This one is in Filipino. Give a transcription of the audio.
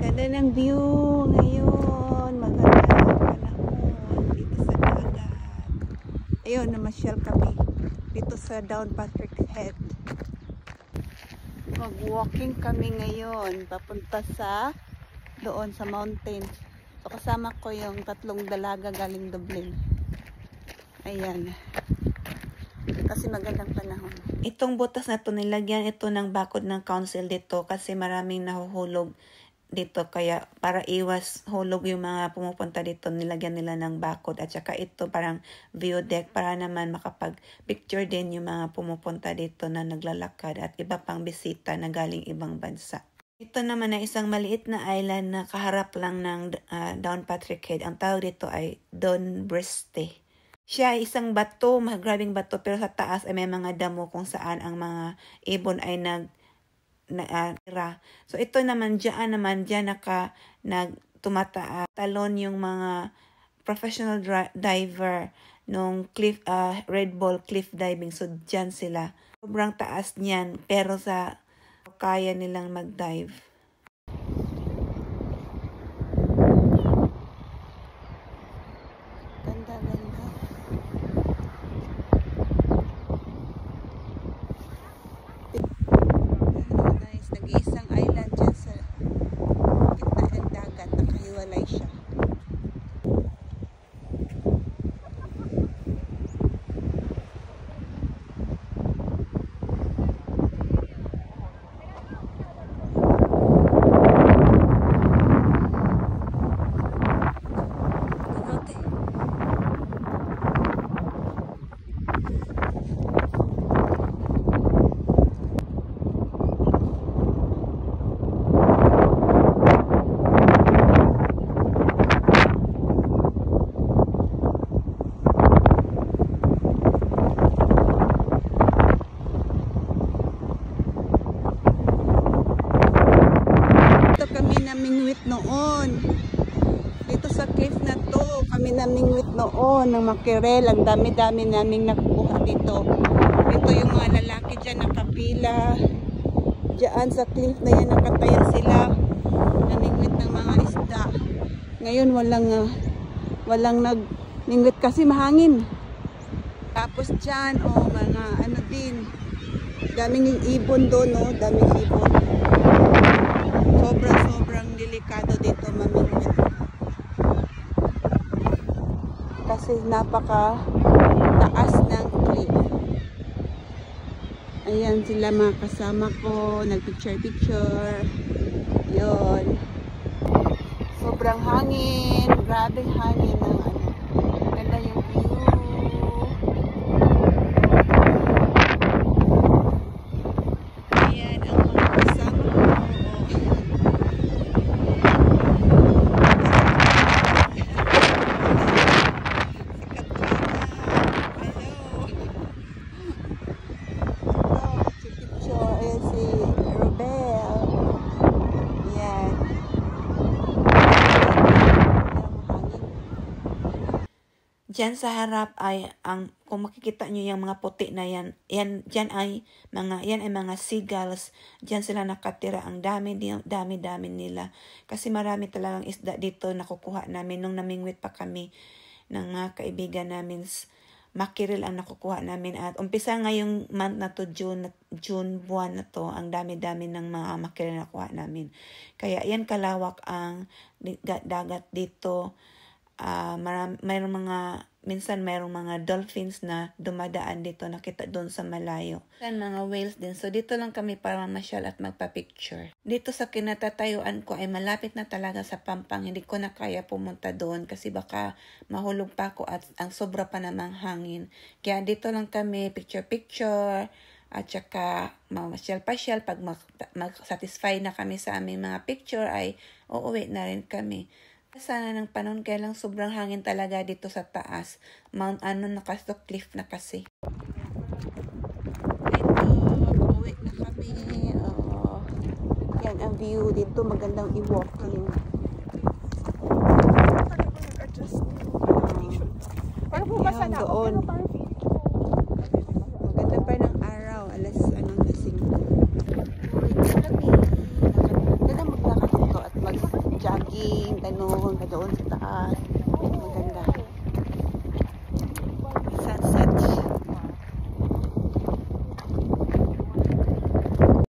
Ganda ng view ngayon. Magandang panahon dito sa dagat. Ayun, namasyal kami dito sa Down Patrick Head. Mag-walking kami ngayon papunta sa doon sa mountain. So kasama ko yung 3 dalaga galing Dublin. Ayan. Kasi magandang panahon. Itong butas na to, nilagyan ito ng bakod ng council dito kasi maraming nahuhulog dito, kaya para iwas hulog yung mga pumupunta dito, nilagyan nila ng bakod. At saka ito parang view deck para naman makapag picture din yung mga pumupunta dito na naglalakad at iba pang bisita na galing ibang bansa. Ito naman ay isang maliit na island na kaharap lang ng Down Patrick Head. Ang tawag dito ay Dunbriste. Siya ay isang bato, magrabing bato, pero sa taas ay may mga damo kung saan ang mga ibon ay So ito naman dyan tumataas talon yung mga professional diver nung cliff Red Bull cliff diving. So dyan sila, sobrang taas niyan, pero kaya nilang mag-dive. Ganda. Nag-iisang island dyan sa gitna ng dagat, nakahiwalay siya. Noon dito sa cliff na to kami namingwit noon ng makerel. Ang dami-dami naming nakukuha dito. Ito yung mga lalaki dyan nakapila dyan sa cliff na yan, nakataya sila namingwit ng mga isda. Ngayon walang nagmingwit kasi mahangin. Tapos dyan mga ano din, daming ibon doon, daming ibon. Sobrang delikado dito mamingwit kasi napaka taas ng cliff. Ayan sila mga kasama ko, nagpicture yon. Sobrang hangin, grabing hangin ng ganda yung view. Diyan sa harap ay kung makikita nyo yung mga puti na yan ay mga seagulls. Diyan sila nakatira. Ang dami nila. Kasi marami talagang isda dito nakukuha namin nung namingwit pa kami ng mga kaibigan namin. Mackerel ang nakukuha namin. At umpisa ngayong month na to, June buwan na to, ang dami-dami ng mga mackerel na nakuha namin. Kaya yan kalawak ang dagat dito. Minsan mayroong mga dolphins na dumadaan dito, nakita doon sa malayo. Mga whales din. So dito lang kami para mamasyal at magpa-picture. Dito sa kinatatayuan ko ay malapit na talaga sa Pampang. Hindi ko na kaya pumunta doon kasi baka mahulog pa ako at ang sobra pa namang hangin. Kaya dito lang kami picture at saka mamasyal-pasyal. Pag mag-satisfy na kami sa aming mga picture ay uuwi na rin kami. Sana ng panahon, kaya lang sobrang hangin talaga dito sa taas. Mount cliff na kasi. Ito, uwi na kami. Yan ang view dito, magandang i-walking. Para bumasa na doon. Maganda pa ng araw, alas lasing. Uwi na kami. Maganda maglakad dito at ganun, doon sa taas.